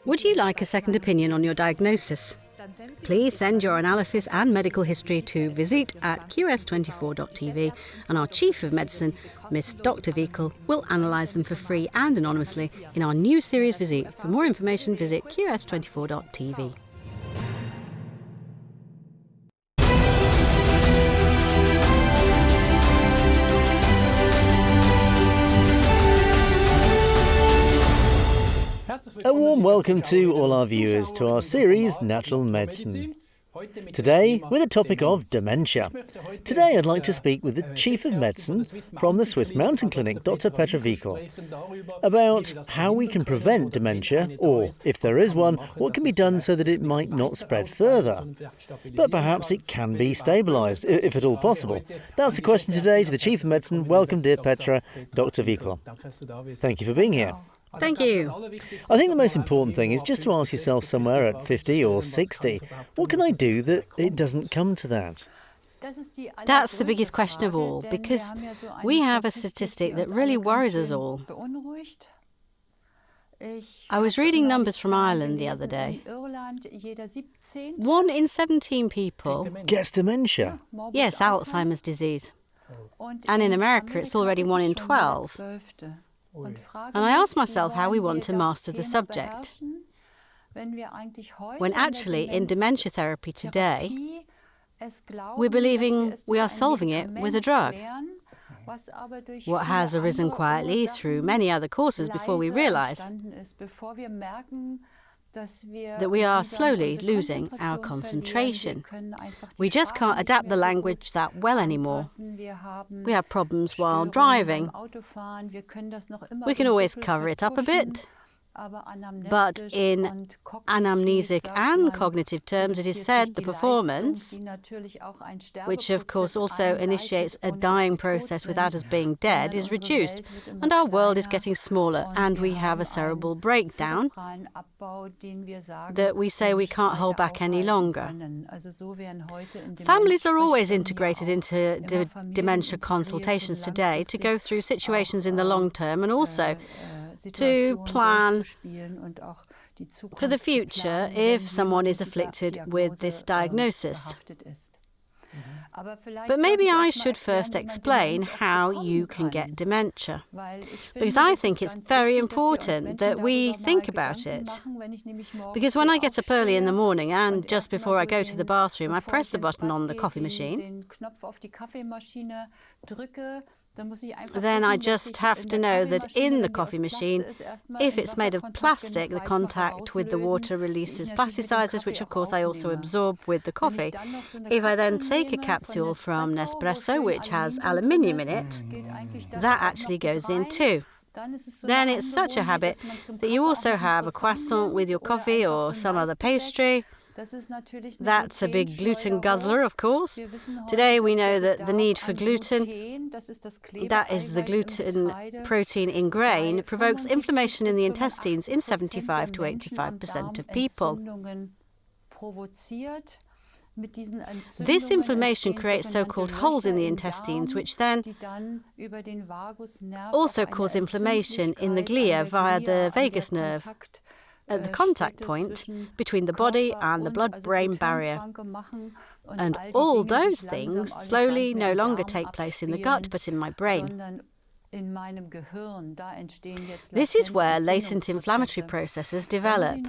Would you like a second opinion on your diagnosis? Please send your analysis and medical history to visit@QS24.tv, and our Chief of Medicine, Miss Dr. Wiechel, will analyse them for free and anonymously in our new series Visit. For more information, visit QS24.tv. A warm welcome to all our viewers to our series Natural Medicine. Today, with the topic of dementia. Today I'd like to speak with the Chief of Medicine from the Swiss Mountain Clinic, Dr. Petra Wiechel, about how we can prevent dementia, or, if there is one, what can be done so that it might not spread further. But perhaps it can be stabilised, if at all possible. That's the question today to the Chief of Medicine. Welcome, dear Petra, Dr. Wiechel. Thank you for being here. Thank you. I think the most important thing is just to ask yourself somewhere at 50 or 60, what can I do that it doesn't come to that? That's the biggest question of all, because we have a statistic that really worries us all. I was reading numbers from Ireland the other day. 1 in 17 people gets dementia. Yes, Alzheimer's disease. And in America, it's already 1 in 12. And I asked myself how we want to master the subject, when actually in dementia therapy today, we're believing we are solving it with a drug. What has arisen quietly through many other courses before we realise that we are slowly losing our concentration. We just can't adapt the language that well anymore. We have problems while driving. We can always cover it up a bit. But in anamnesic and cognitive terms, it is said the performance, which of course also initiates a dying process without us being dead, is reduced, and our world is getting smaller, and we have a cerebral breakdown that we say we can't hold back any longer. Families are always integrated into dementia consultations today to go through situations in the long term and also to plan for the future if someone is afflicted with this diagnosis. But maybe I should first explain how you can get dementia, because I think it's very important that we think about it. Because when I get up early in the morning and just before I go to the bathroom, I press the button on the coffee machine. Then I just have to know that in the coffee machine, if it's made of plastic, the contact with the water releases plasticizers, which of course I also absorb with the coffee. If I then take a capsule from Nespresso, which has aluminium in it, that actually goes in too. Then it's such a habit that you also have a croissant with your coffee or some other pastry. That's a big gluten guzzler, of course. Today we know that the need for gluten, that is the gluten protein in grain, provokes inflammation in the intestines in 75 to 85% of people. This inflammation creates so-called holes in the intestines, which then also cause inflammation in the glia via the vagus nerve, at the contact point between the body and the blood-brain barrier. And all those things slowly no longer take place in the gut, but in my brain. This is where latent inflammatory processes develop.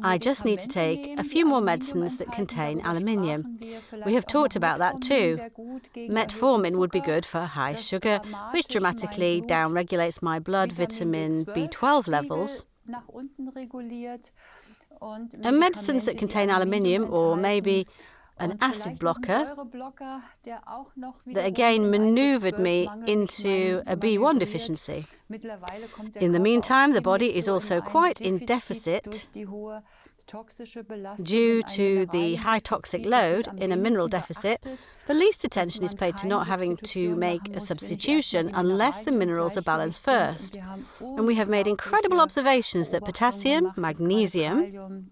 I just need to take a few more medicines that contain aluminium. We have talked about that too. Metformin would be good for high sugar, which dramatically downregulates my blood vitamin B12 levels. And medicines that contain aluminium, or maybe an acid blocker, that again manoeuvred me into a B1 deficiency. In the meantime, the body is also quite in deficit due to the high toxic load in a mineral deficit. The least attention is paid to not having to make a substitution unless the minerals are balanced first. And we have made incredible observations that potassium, magnesium,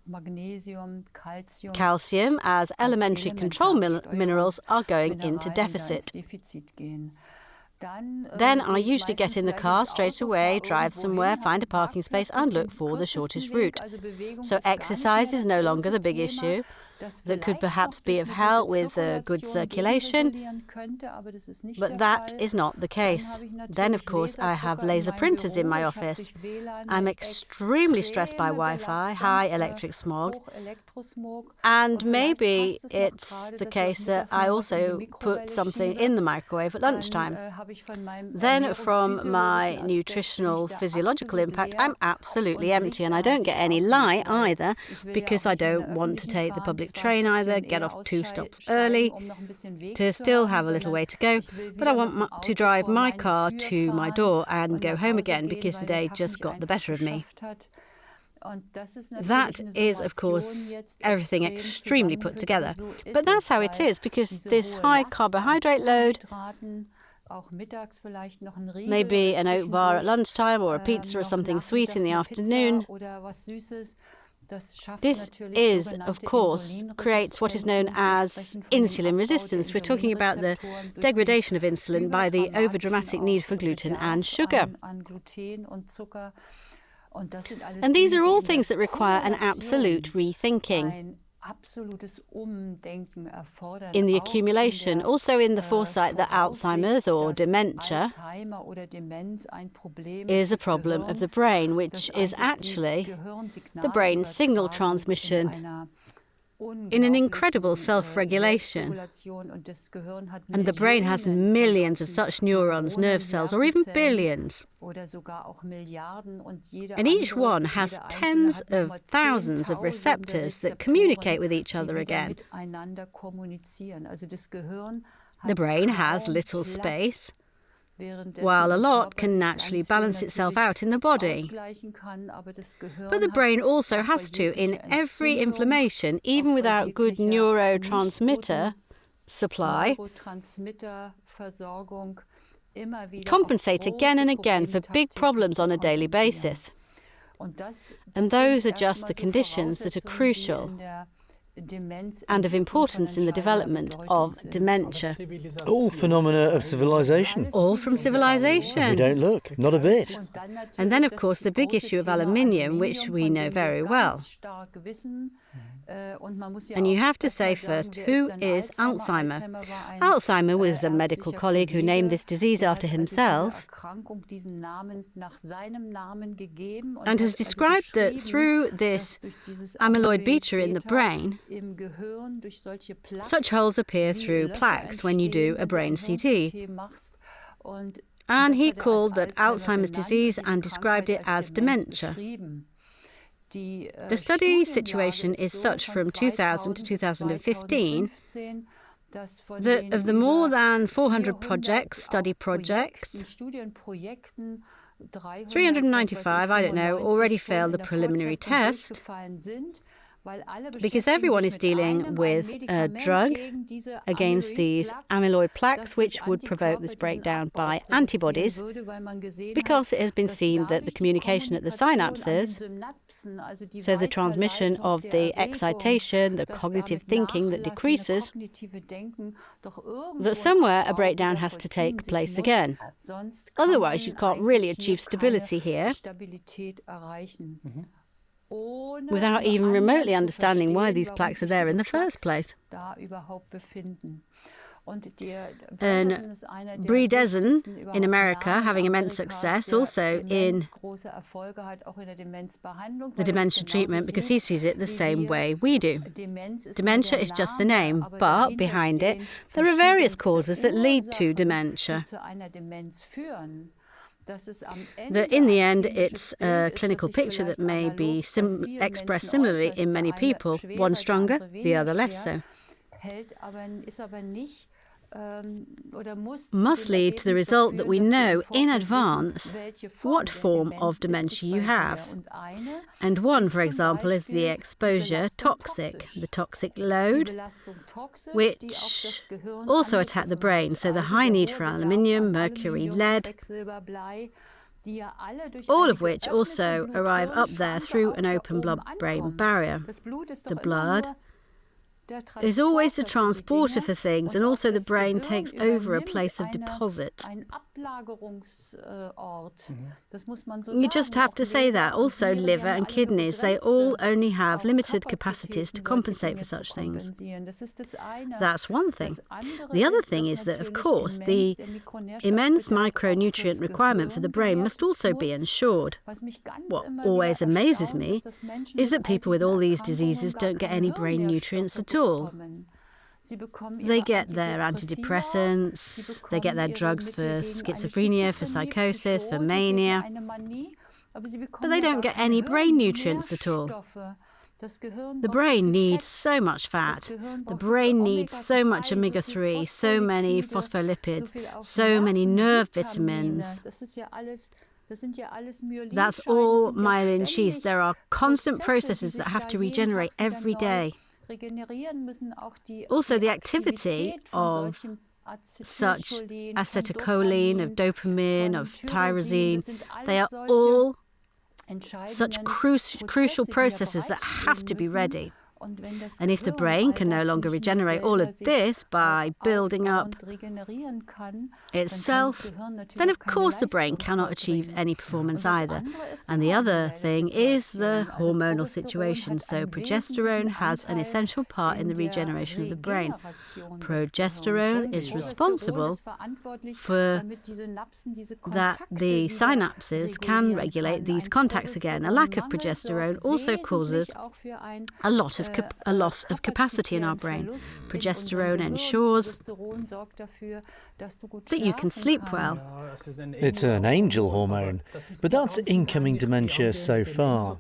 calcium as elementary control minerals are going into deficit. Then I usually get in the car straight away, drive somewhere, find a parking space and look for the shortest route. So exercise is no longer the big issue. That could perhaps be of help with good circulation, but that is not the case. Then, of course, I have laser printers in my office. I'm extremely stressed by Wi-Fi, high electric smog, and maybe it's the case that I also put something in the microwave at lunchtime. Then, from my nutritional physiological impact, I'm absolutely empty, and I don't get any light either because I don't want to take the public train either, get off 2 stops early to still have a little way to go, but I want to drive my car to my door and go home again because the day just got the better of me. That is, of course, everything extremely put together. But that's how it is, because this high carbohydrate load, maybe an oat bar at lunchtime or a pizza or something sweet in the afternoon, this is, of course, creates what is known as insulin resistance. We're talking about the degradation of insulin by the overdramatic need for gluten and sugar. And these are all things that require an absolute rethinking in the accumulation, also in the foresight that Alzheimer's or dementia is a problem of the brain, which is actually the brain's signal transmission in an incredible self-regulation. And the brain has millions of such neurons, nerve cells, or even billions. And each one has tens of thousands of receptors that communicate with each other again. The brain has little space, while a lot can naturally balance itself out in the body. But the brain also has to, in every inflammation, even without good neurotransmitter supply, compensate again and again for big problems on a daily basis. And those are just the conditions that are crucial and of importance in the development of dementia. All phenomena of civilization. All from civilization. We don't look, not a bit. And then, of course, the big issue of aluminium, which we know very well. And you have to say first, who is Alzheimer? Alzheimer was a medical colleague who named this disease after himself and has described that through this amyloid beta in the brain, such holes appear through plaques when you do a brain CT. And he called that Alzheimer's disease and described it as dementia. The study situation is such from 2000 to 2015 that of the more than 400 study projects, 395, already failed the preliminary test because everyone is dealing with a drug against these amyloid plaques, which would provoke this breakdown by antibodies, because it has been seen that the communication at the synapses, so the transmission of the excitation, the cognitive thinking that decreases, that somewhere a breakdown has to take place again. Otherwise, you can't really achieve stability here without even remotely understanding why these plaques are there in the first place. And Brie Dezen in America, having immense success also in the dementia treatment because he sees it the same way we do. Dementia is just the name, but behind it there are various causes that lead to dementia. That in the end, it's a clinical picture that may be expressed similarly in many people, one stronger, the other less so. Must lead to the result that we know in advance what form of dementia you have. And one, for example, is the exposure toxic, the toxic load, which also attack the brain. So the high need for aluminium, mercury, lead, all of which also arrive up there through an open blood-brain barrier. The blood is always the transporter for things, and also the brain takes over a place of deposit. You just have to say that. Also, liver and kidneys, they all only have limited capacities to compensate for such things. That's one thing. The other thing is that, of course, the immense micronutrient requirement for the brain must also be ensured. What always amazes me is that people with all these diseases don't get any brain nutrients at all. They get their antidepressants, they get their drugs for schizophrenia, for psychosis, for mania, but they don't get any brain nutrients at all. The brain needs so much fat. The brain needs so much omega-3, so many phospholipids, so many nerve vitamins. That's all myelin sheaths. There are constant processes that have to regenerate every day. Also, the activity of such acetylcholine, of dopamine, of tyrosine, they are all such crucial processes that have to be ready. And if the brain can no longer regenerate all of this by building up itself, then of course the brain cannot achieve any performance either. And the other thing is the hormonal situation. So progesterone has an essential part in the regeneration of the brain. Progesterone is responsible for that the synapses can regulate these contacts again. A lack of progesterone also causes a loss of capacity in our brain. Progesterone ensures that you can sleep well. It's an angel hormone, but that's incoming dementia so far.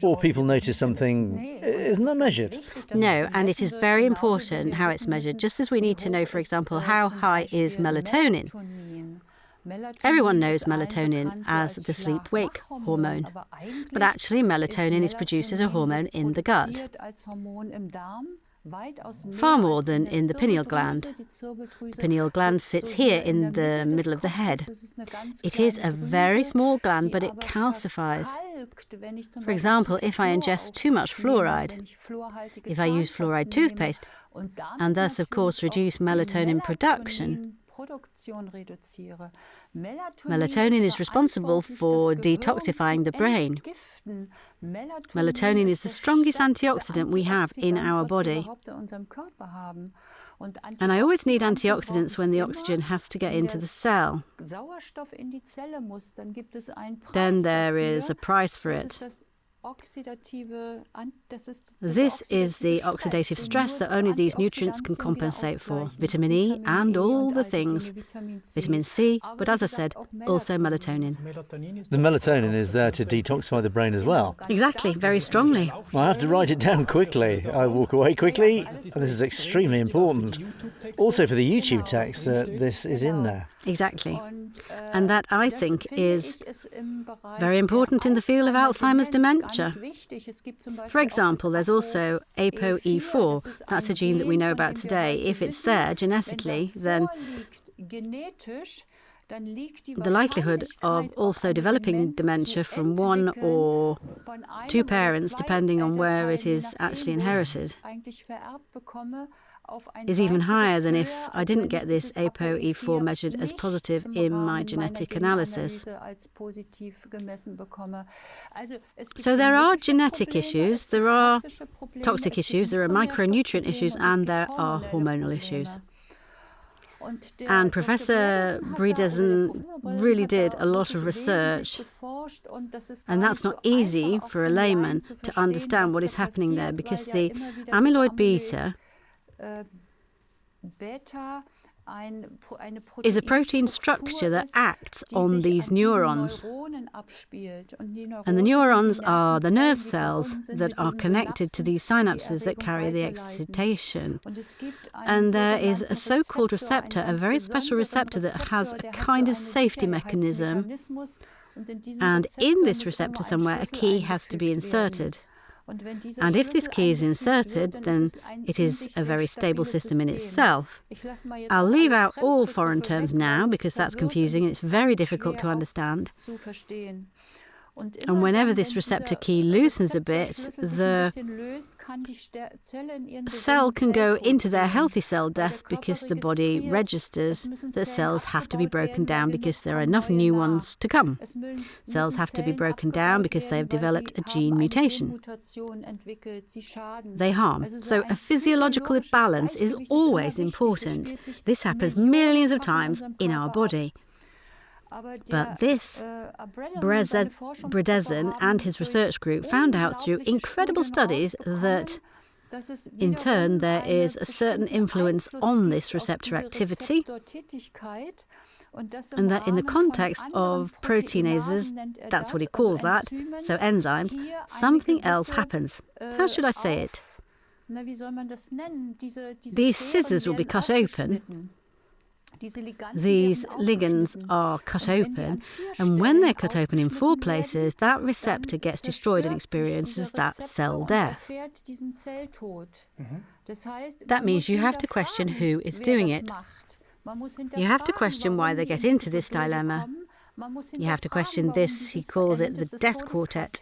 Or people notice something isn't that measured? No, and it is very important how it's measured, just as we need to know, for example, how high is melatonin. Everyone knows melatonin as the sleep-wake hormone, but actually melatonin is produced as a hormone in the gut, far more than in the pineal gland. The pineal gland sits here in the middle of the head. It is a very small gland, but it calcifies. For example, if I ingest too much fluoride, if I use fluoride toothpaste, and thus, of course, reduce melatonin production, melatonin is responsible for detoxifying the brain. Melatonin is the strongest antioxidant we have in our body. And I always need antioxidants when the oxygen has to get into the cell. Then there is a price for it. This is the oxidative stress that only these nutrients can compensate for. Vitamin E and all the things. Vitamin C, but as I said, also melatonin. The melatonin is there to detoxify the brain as well. Exactly, very strongly. I have to write it down quickly. I walk away quickly, and this is extremely important. Also for the YouTube text that this is in there. Exactly. And that, I think, is very important in the field of Alzheimer's dementia. For example, there's also ApoE4. That's a gene that we know about today. If it's there genetically, then the likelihood of also developing dementia from one or two parents, depending on where it is actually inherited, is even higher than if I didn't get this ApoE4 measured as positive in my genetic analysis. So there are genetic issues, there are toxic issues, there are micronutrient issues, and there are hormonal issues. And Professor Bredesen really did a lot of research, and that's not easy for a layman to understand what is happening there, because the amyloid beta is a protein structure that acts on these neurons. And the neurons are the nerve cells that are connected to these synapses that carry the excitation. And there is a so-called receptor, a very special receptor that has a kind of safety mechanism. And in this receptor somewhere, a key has to be inserted. And if this key is inserted, then it is a very stable system in itself. I'll leave out all foreign terms now because that's confusing and it's very difficult to understand. And whenever this receptor key loosens a bit, the cell can go into their healthy cell death because the body registers that cells have to be broken down because there are enough new ones to come. Cells have to be broken down because they have developed a gene mutation. They harm. So a physiological balance is always important. This happens millions of times in our body. But this, Bredesen and his research group found out through incredible studies that, in turn, there is a certain influence on this receptor activity, and that in the context of proteinases, that's what he calls that, so enzymes, something else happens. How should I say it? These scissors will be cut open. These ligands are cut open, and when they're cut open in 4 places, that receptor gets destroyed and experiences that cell death. That means you have to question who is doing it. You have to question why they get into this dilemma. You have to question this, he calls it the death quartet.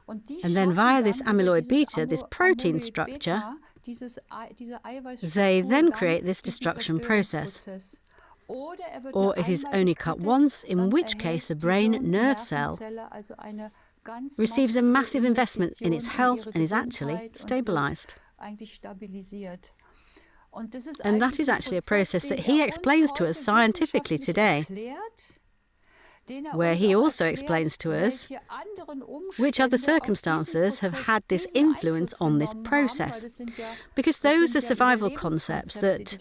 And then via this amyloid beta, this protein structure, they then create this destruction process. Or it is only cut once, in which case the brain nerve cell receives a massive investment in its health and is actually stabilized. And that is actually a process that he explains to us scientifically today, where he also explains to us which other circumstances have had this influence on this process. Because those are survival concepts that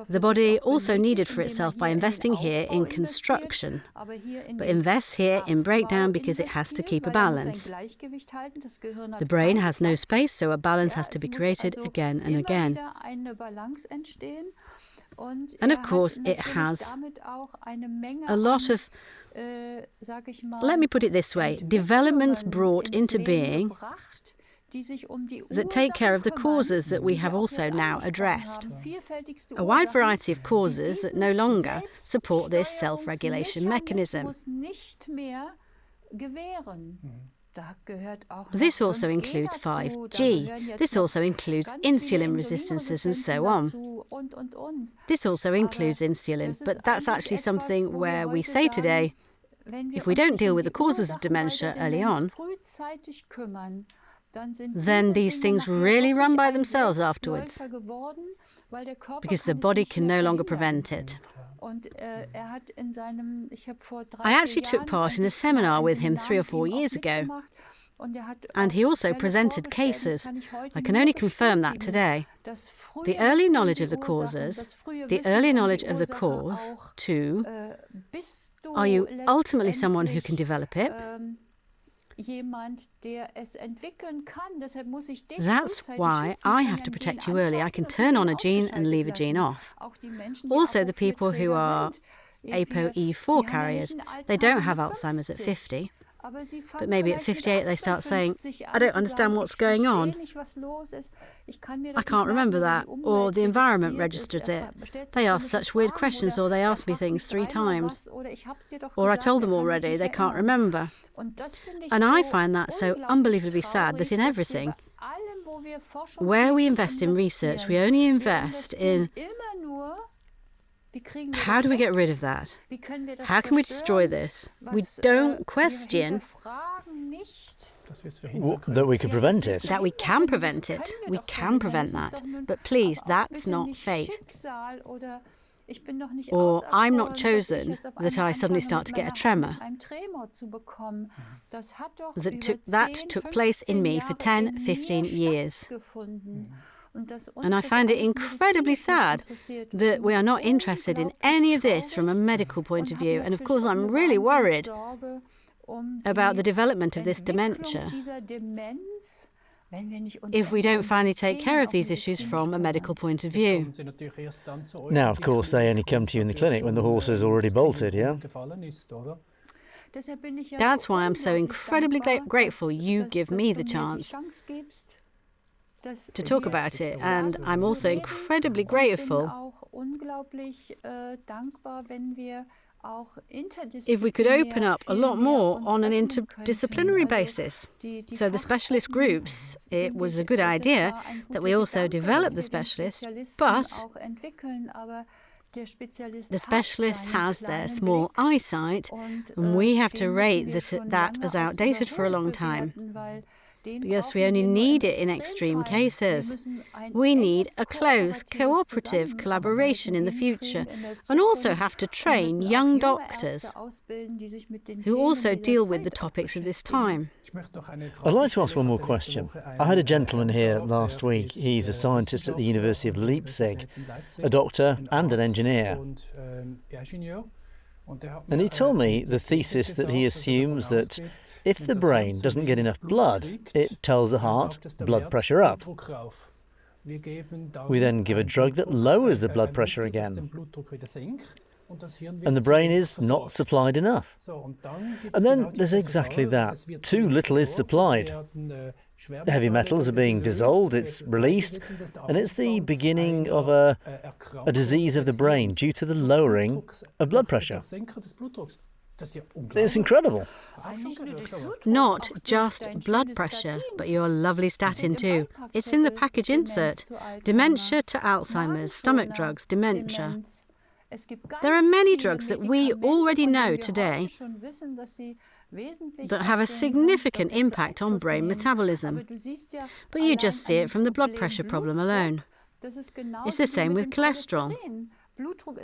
the body also needed for itself by investing here in construction, but invests here in breakdown because it has to keep a balance. The brain has no space, so a balance has to be created again and again. And of course, it has a lot of, let me put it this way, developments brought into being that take care of the causes that we have also now addressed. A wide variety of causes that no longer support this self-regulation mechanism. This also includes 5G. This also includes insulin resistances and so on. This also includes insulin, but that's actually something where we say today, if we don't deal with the causes of dementia early on, then these things really run by themselves afterwards, because the body can no longer prevent it. I actually took part in a seminar with him 3 or 4 years ago, and he also presented cases. I can only confirm that today. The early knowledge of the causes, the early knowledge of the cause, too, are you ultimately someone who can develop it? That's why I have to protect you early. I can turn on a gene and leave a gene off. Also, the people who are ApoE4 carriers, they don't have Alzheimer's at 50, but maybe at 58 they start saying, I don't understand what's going on. I can't remember that, or the environment registered it. They ask such weird questions, or they ask me things 3 times. Or I told them already, they can't remember. And I find that so unbelievably sad that in everything, where we invest in research, we only invest in how do we get rid of that? How can we destroy this? We don't question that we could prevent it. That we can prevent it. We can prevent that. But please, that's not fate. Or I'm not chosen that I suddenly start to get a tremor. That took place in me for 10, 15 years. And I find it incredibly sad that we are not interested in any of this from a medical point of view. And of course, I'm really worried about the development of this dementia if we don't finally take care of these issues from a medical point of view. Now, of course, they only come to you in the clinic when the horse is already bolted, yeah? That's why I'm so incredibly grateful you give me the chance to talk about it, and I'm also incredibly grateful if we could open up a lot more on an interdisciplinary basis. So the specialist groups, it was a good idea that we also develop the specialists, but the specialist has their small eyesight, and we have to rate that as outdated for a long time. Because we only need it in extreme cases. We need a close, cooperative collaboration in the future, and also have to train young doctors who also deal with the topics of this time. I'd like to ask one more question. I had a gentleman here last week. He's a scientist at the University of Leipzig, a doctor and an engineer. And he told me the thesis that he assumes that if the brain doesn't get enough blood, it tells the heart, blood pressure up. We then give a drug that lowers the blood pressure again, and the brain is not supplied enough. And then there's exactly that. Too little is supplied. Heavy metals are being dissolved, it's released, and it's the beginning of a disease of the brain due to the lowering of blood pressure. It's incredible. Not just blood pressure, but your lovely statin too. It's in the package insert. Dementia to Alzheimer's, stomach drugs, dementia. There are many drugs that we already know today that have a significant impact on brain metabolism. But you just see it from the blood pressure problem alone. It's the same with cholesterol.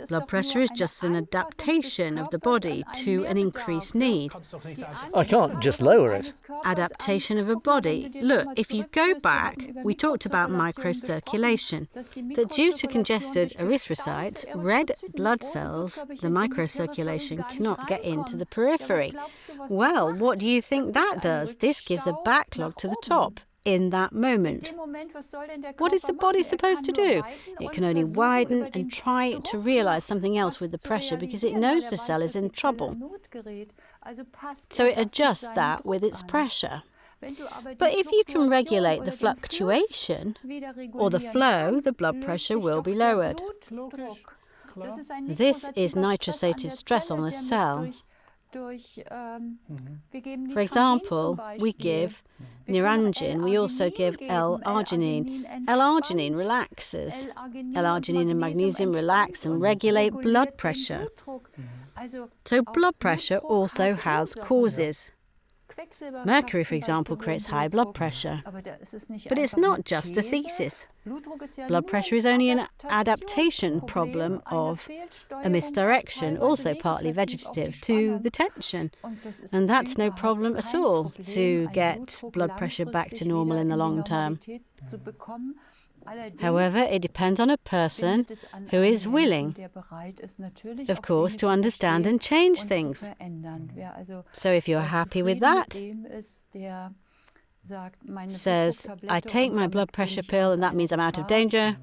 Blood pressure is just an adaptation of the body to an increased need. I can't just lower it. Adaptation of a body. Look, if you go back, we talked about microcirculation, that due to congested erythrocytes, red blood cells, the microcirculation cannot get into the periphery. Well, what do you think that does? This gives a backlog to the top. In that moment. What is the body supposed to do? It can only widen and try to realize something else with the pressure because it knows the cell is in trouble. So it adjusts that with its pressure. But if you can regulate the fluctuation or the flow, the blood pressure will be lowered. This is nitrosative stress on the cell. For example, we give neurangin, we also give L-arginine. L-arginine relaxes. L-arginine and magnesium relax and regulate blood pressure. So blood pressure also has causes. Mercury, for example, creates high blood pressure. But it's not just a thesis. Blood pressure is only an adaptation problem of a misdirection, also partly vegetative, to the tension. And that's no problem at all to get blood pressure back to normal in the long term. However, it depends on a person who is willing, of course, to understand and change things. So if you're happy with that, says, I take my blood pressure pill and that means I'm out of danger,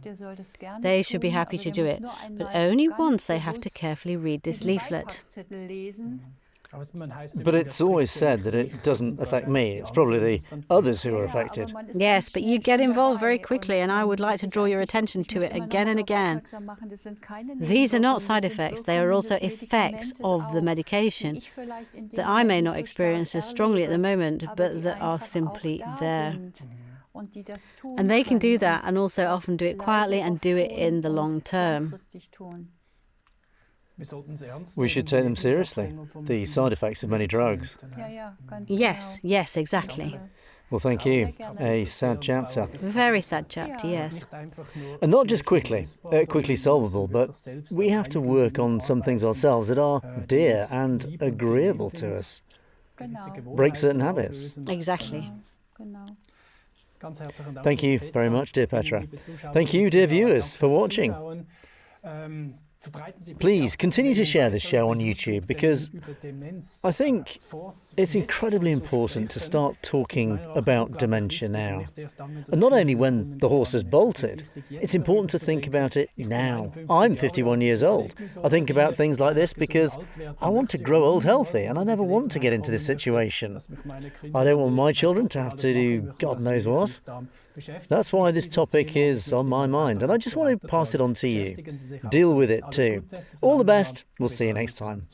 they should be happy to do it. But only once they have to carefully read this leaflet. But it's always said that it doesn't affect me. It's probably the others who are affected. Yes, but you get involved very quickly, and I would like to draw your attention to it again and again. These are not side effects. They are also effects of the medication that I may not experience as strongly at the moment, but that are simply there. And they can do that and also often do it quietly and do it in the long term. We should take them seriously, the side effects of many drugs. Yes, exactly. Well, thank you. A sad chapter. Very sad chapter, yes. And not just quickly solvable, but we have to work on some things ourselves that are dear and agreeable to us. Break certain habits. Exactly. Thank you very much, dear Petra. Thank you, dear viewers, for watching. Please continue to share this show on YouTube because I think it's incredibly important to start talking about dementia now. And not only when the horse has bolted, it's important to think about it now. I'm 51 years old. I think about things like this because I want to grow old healthy and I never want to get into this situation. I don't want my children to have to do God knows what. That's why this topic is on my mind, and I just want to pass it on to you. Deal with it too. All the best. We'll see you next time.